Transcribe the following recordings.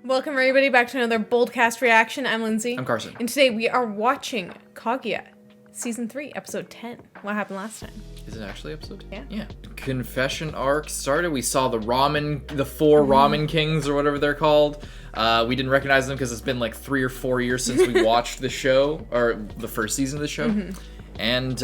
Welcome everybody back to another Boldcast reaction. I'm Lindsay. I'm Carson. And today we are watching Kaguya, Season 3, Episode 10. What happened last time? Is it actually episode 10? Yeah. Yeah. Confession arc started. We saw the four ramen kings or whatever they're called. We didn't recognize them because it's been like 3 or 4 years since we watched the show, or the first season of the show. And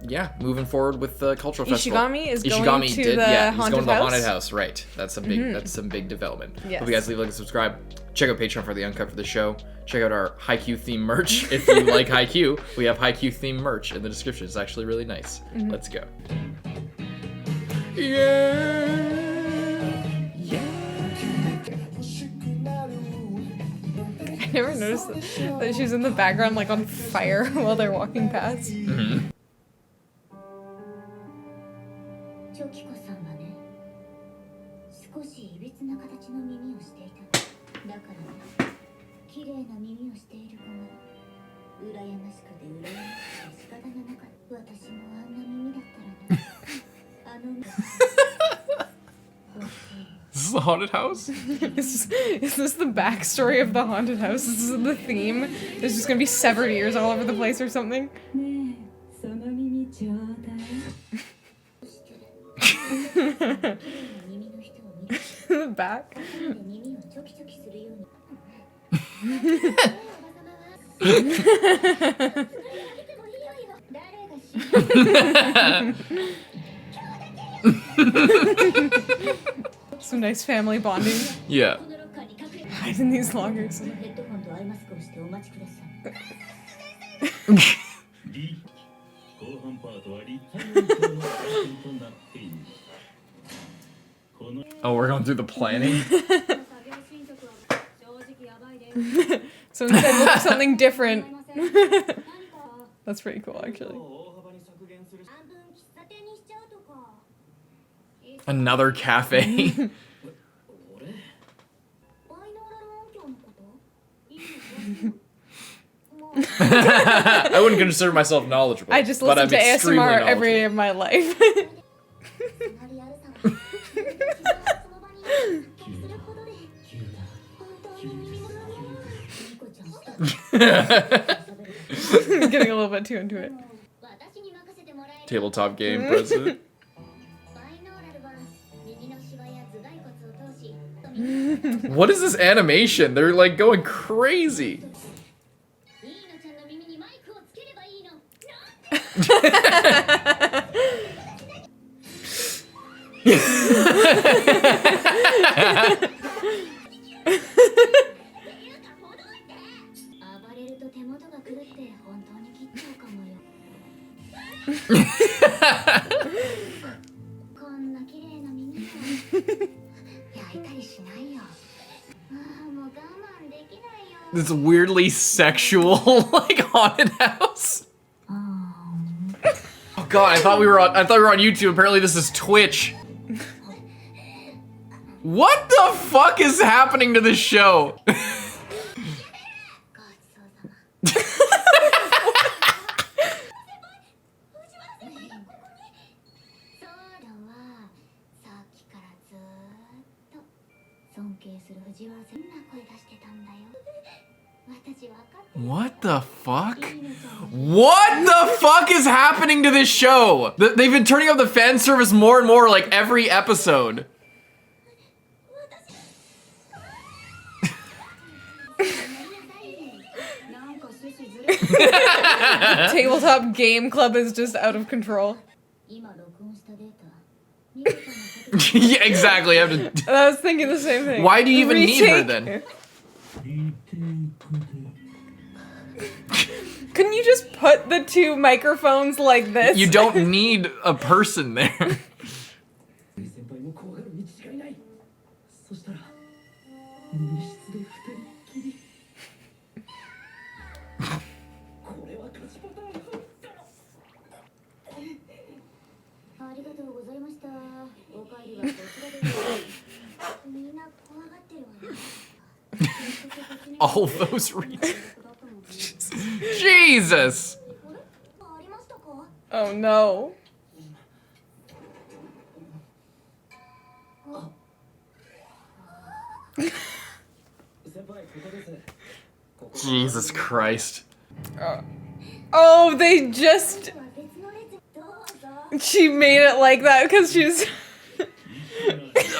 yeah, moving forward with the cultural festival. ISHIGAMI is going to the he's haunted going to the house? haunted house, right. That's a big that's some big development. Yes. Hope you guys leave a like and subscribe. Check out Patreon for the uncut for the show. Check out our Haikyuu theme merch if you like Haikyuu. We have Haikyuu theme merch in the description. It's actually really nice. Let's go. Yeah. I never noticed that she's in the background like on fire while they're walking past. This is the haunted house? Is this the backstory of the haunted house? This is the theme? There's just gonna be severed ears all over the place or something? The back? Some nice family bonding. Yeah. Hide in these loggers. Oh, we're going through the planning? So instead we'll do something different. That's pretty cool, actually. Another cafe. I wouldn't consider myself knowledgeable. I just listen to ASMR every day of my life. Getting a little bit too into it. Tabletop game president. What is this animation? They're like going crazy. This weirdly sexual, like, haunted house. Oh god, I thought we were on YouTube. Apparently this is Twitch. What the fuck is happening to this show? What the fuck? What the fuck is happening to this show? They've been turning up the fan service more and more, like, every episode. Tabletop game club is just out of control. Yeah, exactly. I have to. I was thinking the same thing. Why do you even need her then? Couldn't you just put the two microphones like this? You don't need a person there. All those reasons. Jesus! Oh no. Jesus Christ. Oh, they just... She made it like that because she's...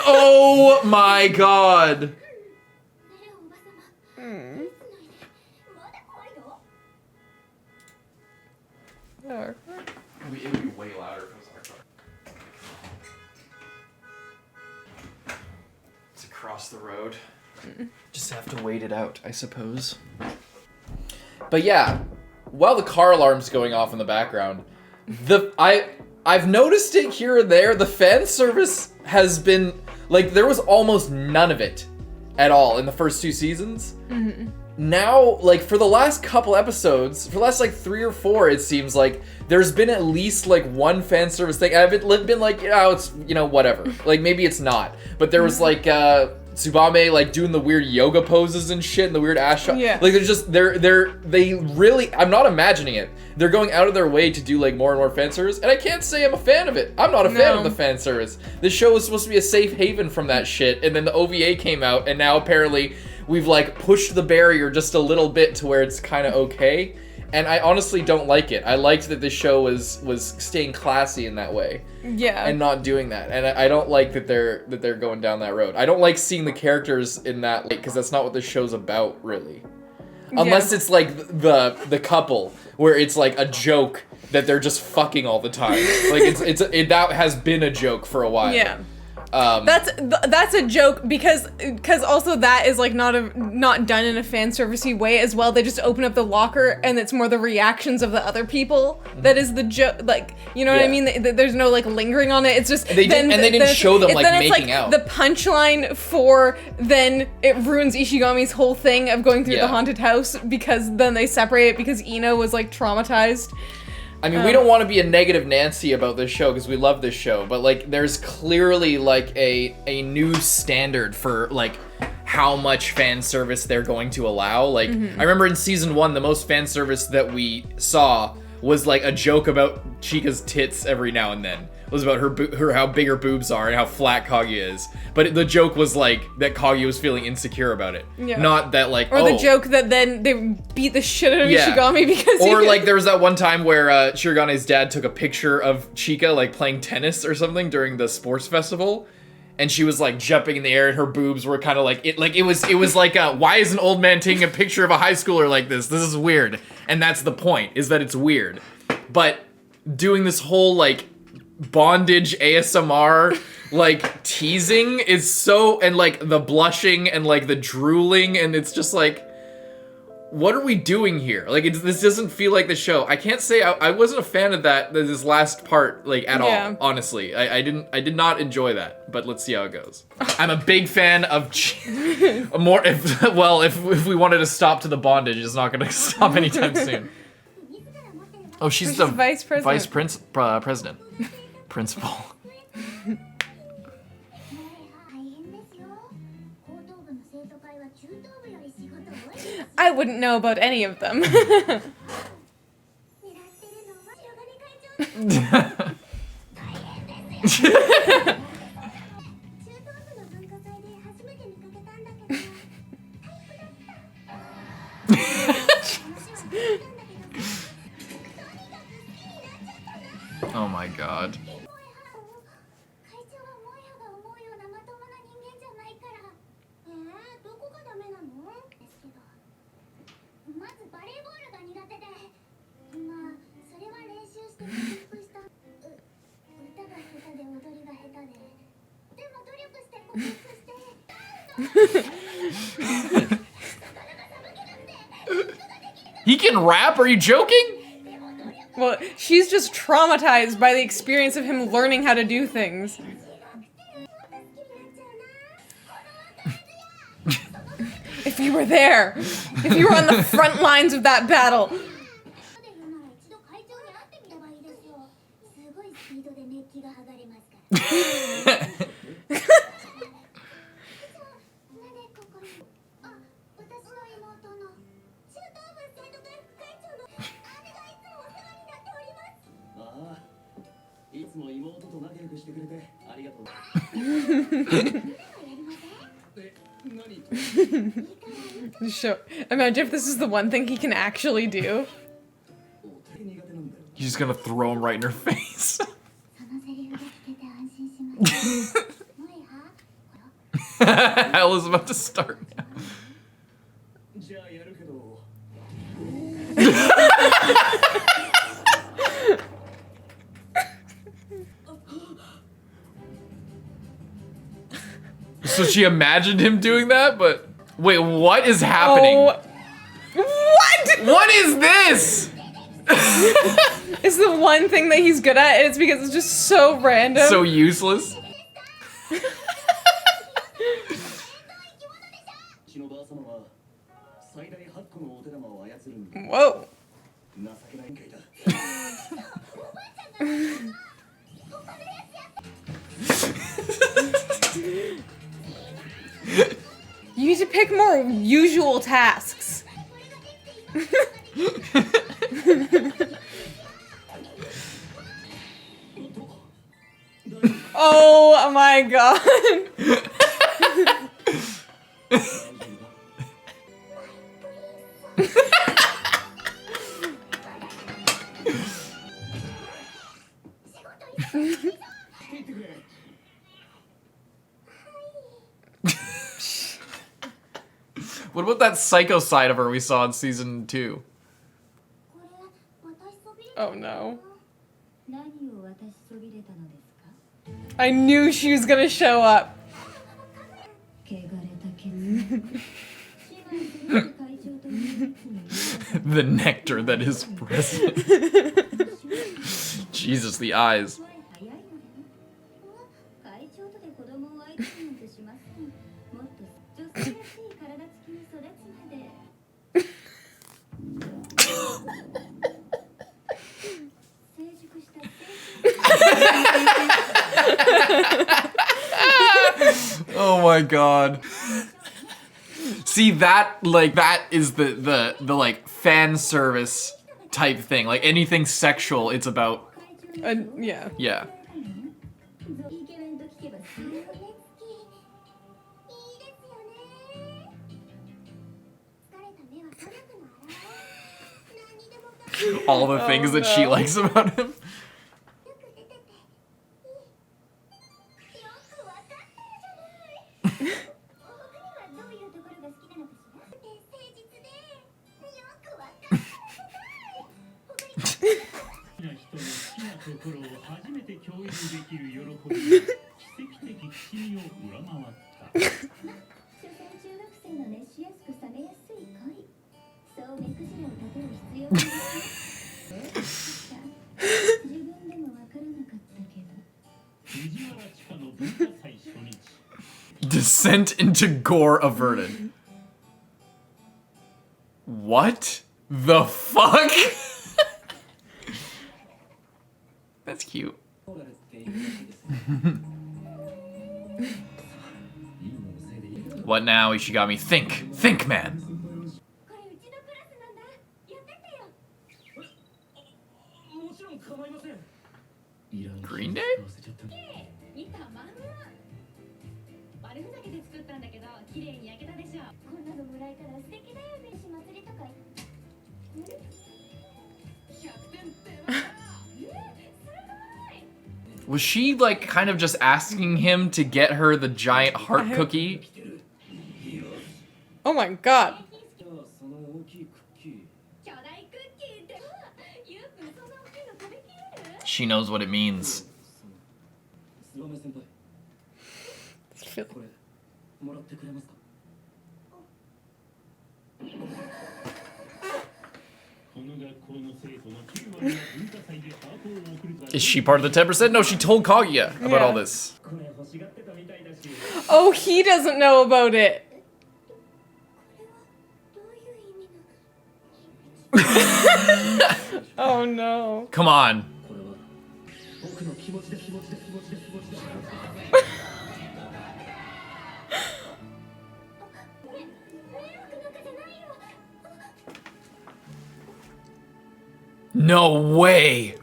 Oh my god. Oh. It would be way louder if it was our car. It's across the road. Just have to wait it out, I suppose. But yeah, while the car alarm's going off in the background, I've noticed it here and there. The fan service has been like there was almost none of it at all in the first 2 seasons. Mm-hmm. Now, like for the last couple episodes, for the last like 3 or 4, it seems like there's been at least like one fan service thing. I've been like, it's whatever. Like maybe it's not, but there was like Tsubame like doing the weird yoga poses and shit and the weird ass shot. Yeah. Like they really, I'm not imagining it. They're going out of their way to do like more and more fan service, and I can't say I'm a fan of it. I'm not a fan of the fan service. This show was supposed to be a safe haven from that shit, and then the OVA came out, and now apparently we've like pushed the barrier just a little bit to where it's kind of okay. And I honestly don't like it. I liked that this show was staying classy in that way. Yeah. And not doing that. And I don't like that they're going down that road. I don't like seeing the characters in that light because that's not what this show's about, really. Unless it's like the couple where it's like a joke that they're just fucking all the time. Like that has been a joke for a while. Yeah. That's a joke because also that is like not done in a fan servicey way as well. They just open up the locker and it's more the reactions of the other people that is the joke. Like, you know what I mean? There's no like lingering on it. It's just they didn't show them like making out. The punchline for then it ruins Ishigami's whole thing of going through the haunted house because then they separate it because Ino was like traumatized. I mean, we don't want to be a negative Nancy about this show because we love this show, but like, there's clearly like a new standard for like how much fan service they're going to allow. Like, I remember in season 1, the most fan service that we saw was like a joke about Chika's tits every now and then. It was about her how big her boobs are and how flat Kaguya is. But the joke was like that Kaguya was feeling insecure about it. Yeah. Not that like, or the joke that then they beat the shit out of Ishigami because or like there was that one time where Shirigane's dad took a picture of Chika like playing tennis or something during the sports festival. And she was like jumping in the air and her boobs were kind of like it was like why is an old man taking a picture of a high schooler like this? This is weird. And that's the point, is that it's weird. But doing this whole like bondage ASMR like teasing is so, and like the blushing and like the drooling, and it's just like, what are we doing here? Like this doesn't feel like the show. I can't say I wasn't a fan of this last part like at all. Honestly, I did not enjoy that. But let's see how it goes. I'm a big fan of if we wanted to stop to the bondage, it's not going to stop anytime soon. Oh, she's the vice president. Principal. I wouldn't know about any of them. Oh my god. He can rap? Are you joking? Well, she's just traumatized by the experience of him learning how to do things. If you were there, if you were on the front lines of that battle. Imagine if this is the one thing he can actually do. He's just gonna throw him right in her face. Hell is about to start. So she imagined him doing that, but wait, what is happening? Oh. What? What is this? It's the one thing that he's good at, and it's because it's just so random. So useless. Whoa. You need to pick more usual tasks. Oh my god. What about that psycho side of her we saw in season 2? Oh no. I knew she was gonna show up. The nectar that is present. Jesus, the eyes. Oh my god. See, that is the like fan service type thing. Like anything sexual, it's about. Yeah. Yeah. All the things that she likes about him. Descent into gore averted. What the fuck? That's cute. What now, Ishigami? Think, man. Green Day? Was she like kind of just asking him to get her the giant heart cookie? Oh my god. She knows what it means. Is she part of the 10%? No, she told Kaguya about all this. Oh, he doesn't know about it. Oh no. Come on. No way.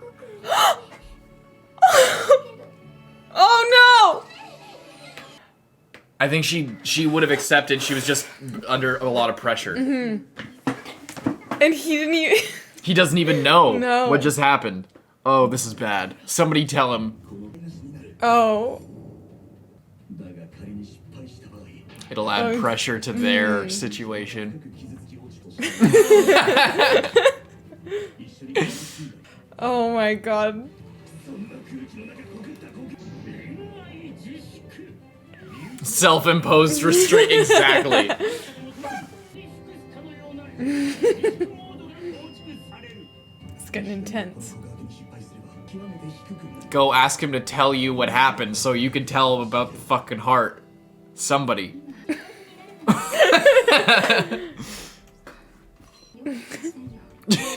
Oh no. I think she would have accepted. She was just under a lot of pressure. And he didn't even... He doesn't even know what just happened. Oh, this is bad. Somebody tell him. Oh. It'll add pressure to their situation. Oh my god. Self-imposed restraint, exactly. It's getting intense. Go ask him to tell you what happened so you can tell him about the fucking heart. Somebody.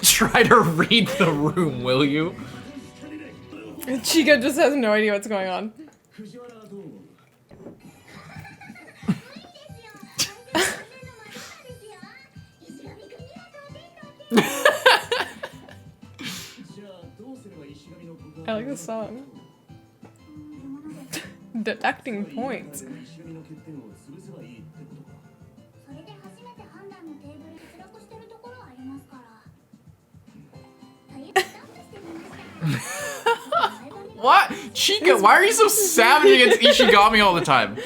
Try to read the room, will you? Chica just has no idea what's going on. I like this song. Deducting points. What? Chica, why are you so savage against Ishigami all the time?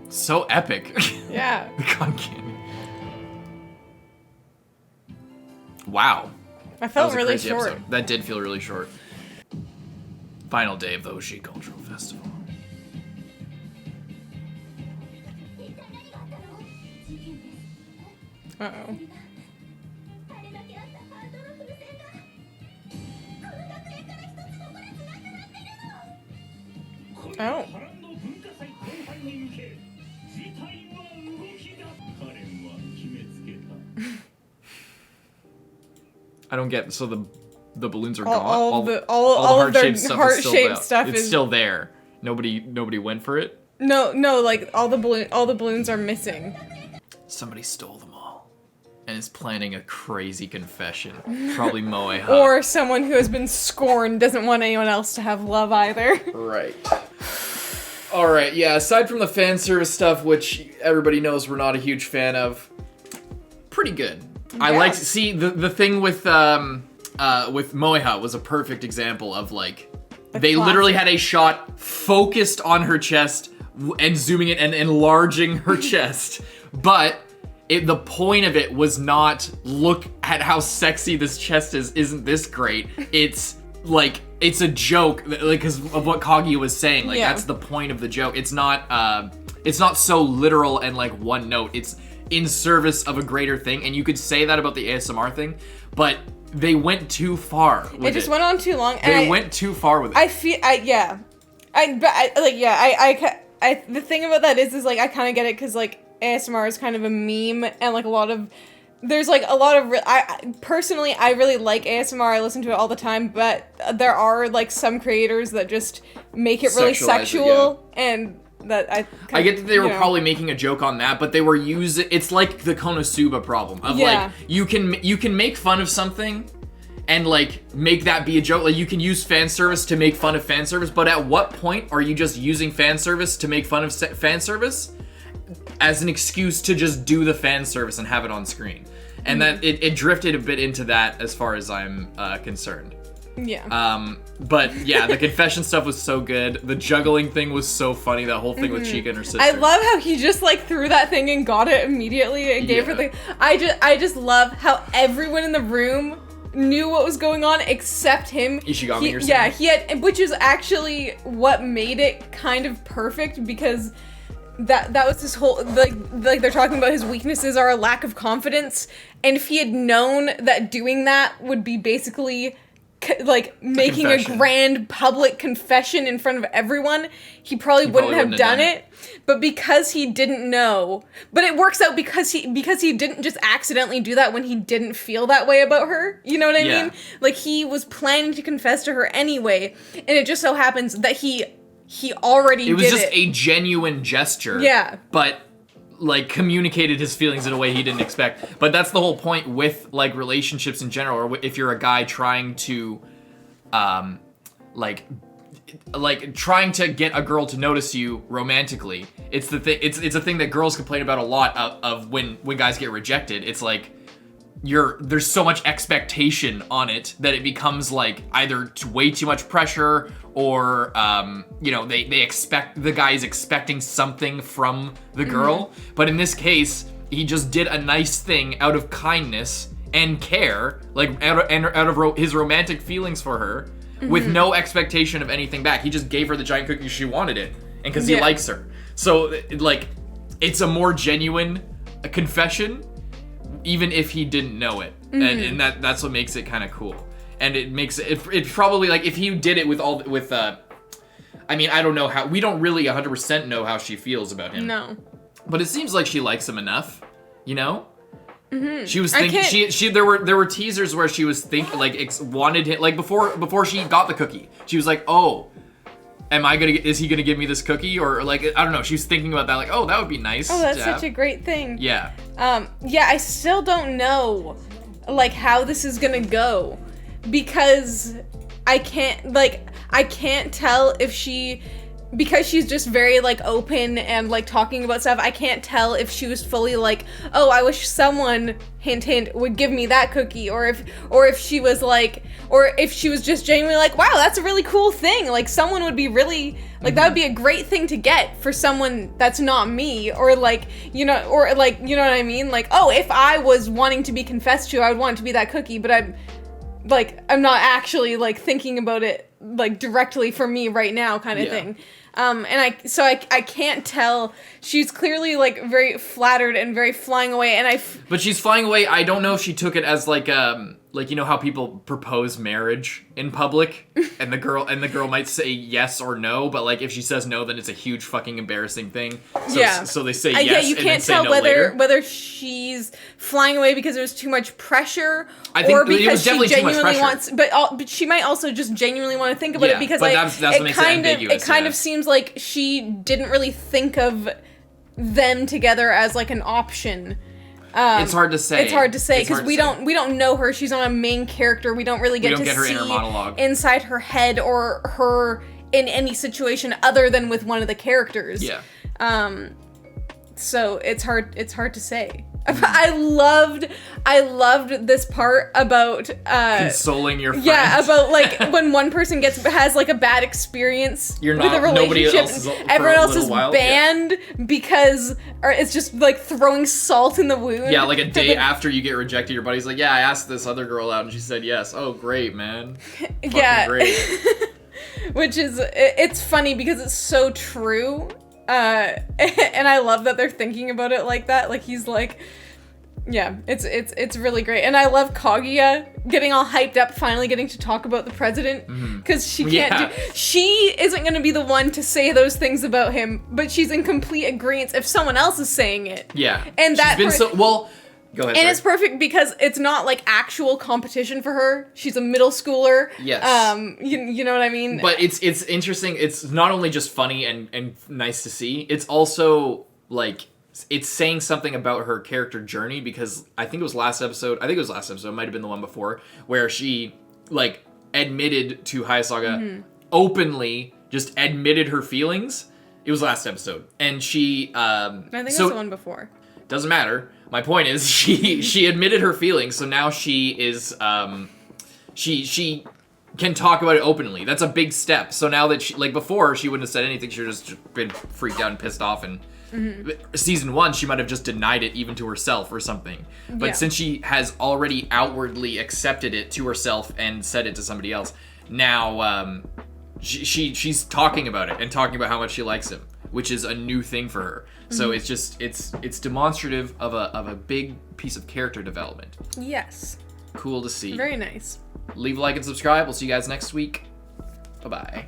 So epic. Yeah. The Cotton Candy. Wow. I felt really crazy short. Episode. That did feel really short. Final day of the Oshi Cultural Festival. Uh-oh. Oh. I don't get, so the balloons are All gone? the heart-shaped stuff heart-shaped is stuff it's is still there. Nobody went for it? No, like all the balloons are missing. Somebody stole them all. And is planning a crazy confession. Probably Moe. Or someone who has been scorned doesn't want anyone else to have love either. Right. Alright, yeah, aside from the fan service stuff, which everybody knows we're not a huge fan of, pretty good. Yeah. I like to see the thing with Moeha was a perfect example of like they literally had a shot focused on her chest and zooming it and enlarging her chest, but the point of it was not look at how sexy this chest is. Isn't this great? It's like it's a joke, like because of what Kaguya was saying. Like that's the point of the joke. It's not so literal and like one note. It's in service of a greater thing, and you could say that about the ASMR thing, but they went too far with it. It just went on too long. They went too far with it. The thing about that is like I kind of get it because like ASMR is kind of a meme, and like there's like a lot of personally I really like ASMR. I listen to it all the time, but there are like some creators that just make it really sexual and. That I get that they were probably making a joke on that, but they were using it's like the Konosuba problem of like you can make fun of something and like make that be a joke. Like you can use fan service to make fun of fan service, but at what point are you just using fan service to make fun of fan service as an excuse to just do the fan service and have it on screen? And that it drifted a bit into that as far as I'm concerned. Yeah. But yeah, the confession stuff was so good. The juggling thing was so funny. That whole thing with Chika and her sister. I love how he just like threw that thing and got it immediately and gave her the. I just love how everyone in the room knew what was going on except him. ISHIGAMI or something. Yeah, he had, which is actually what made it kind of perfect, because that was his whole like they're talking about his weaknesses are a lack of confidence, and if he had known that doing that would be basically like making a grand public confession in front of everyone, he probably wouldn't have done it. But because he didn't know, but it works out because he didn't just accidentally do that when he didn't feel that way about her. You know what I mean? Like he was planning to confess to her anyway, and it just so happens that he already did it. It was just a genuine gesture. Yeah. But like communicated his feelings in a way he didn't expect. But that's the whole point with like relationships in general, or if you're a guy trying to like trying to get a girl to notice you romantically. It's the thing it's a thing that girls complain about a lot of when guys get rejected. It's like there's so much expectation on it that it becomes like either way too much pressure, or they expect, the guy is expecting something from the girl. But in this case, he just did a nice thing out of kindness and care, like out of his romantic feelings for her, with no expectation of anything back. He just gave her the giant cookie, she wanted it, and because he likes her. So like it's a more genuine confession, even if he didn't know it. And that's what makes it kind of cool. And it makes it probably, like, if he did it I mean, I don't know how, we don't really 100% know how she feels about him. No. But it seems like she likes him enough, you know? She was thinking, there were teasers where she was thinking, like, wanted him, like, before she got the cookie, she was like, oh, is he gonna give me this cookie? Or like, I don't know, she was thinking about that, like, oh, that would be nice. Oh, that's such a great thing. Yeah. Yeah, I still don't know, like, how this is gonna go, because I can't tell if because she's just very, like, open and, like, talking about stuff, I can't tell if she was fully like, oh, I wish someone, hint, hint, would give me that cookie, or if she was like, or if she was just genuinely like, wow, that's a really cool thing, like, someone would be really, like, that would be a great thing to get for someone that's not me, or, like, you know, or, like, you know what I mean? Like, oh, if I was wanting to be confessed to, I would want it to be that cookie, but I'm not actually, like, thinking about it, like, directly for me right now kind of thing. And I can't tell. She's clearly, like, very flattered and very flying away, and But she's flying away. I don't know if she took it as like you know how people propose marriage in public, and the girl might say yes or no, but like if she says no, then it's a huge fucking embarrassing thing. So they say yes. Yeah, you and can't then say tell no later. whether she's flying away because there was too much pressure, I think or because it was definitely she too much genuinely pressure. wants. But she might also just genuinely want to think about it, because but like that's what makes it ambiguous. It kind of seems like she didn't really think of them together as like an option. It's hard to say. It's hard to say because we don't know her. She's not a main character. We don't really get to her see inner monologue inside her head or her in any situation other than with one of the characters. Yeah. So it's hard to say. I loved this part about consoling your friend. Yeah, about like when one person has like a bad experience with a relationship, everyone else is banned because, or it's just like throwing salt in the wound. Yeah, like a day after you get rejected, your buddy's like, yeah, I asked this other girl out and she said yes. Oh, great, man. Yeah. Great. Which is, it's funny because it's so true. And I love that they're thinking about it like that. Like he's like, yeah, it's really great. And I love Kaguya getting all hyped up, finally getting to talk about the president, because she isn't going to be the one to say those things about him, but she's in complete agreement if someone else is saying it. Yeah. And go ahead. And it's perfect because it's not like actual competition for her. She's a middle schooler. Yes. You know what I mean? But it's interesting. It's not only just funny and nice to see. It's also like it's saying something about her character journey, because I think it was last episode. It might have been the one before, where she like admitted to Hayasaga openly, just admitted her feelings. It was last episode, and she I think it's the one before. Doesn't matter. My point is she admitted her feelings, so now she is she can talk about it openly. That's a big step. So now that she, like before, she wouldn't have said anything. She would have just been freaked out and pissed off. And season 1, she might have just denied it even to herself or something. But since she has already outwardly accepted it to herself and said it to somebody else, now she's talking about it and talking about how much she likes him, which is a new thing for her. So it's just it's demonstrative of a big piece of character development. Yes. Cool to see. Very nice. Leave a like and subscribe. We'll see you guys next week. Bye-bye.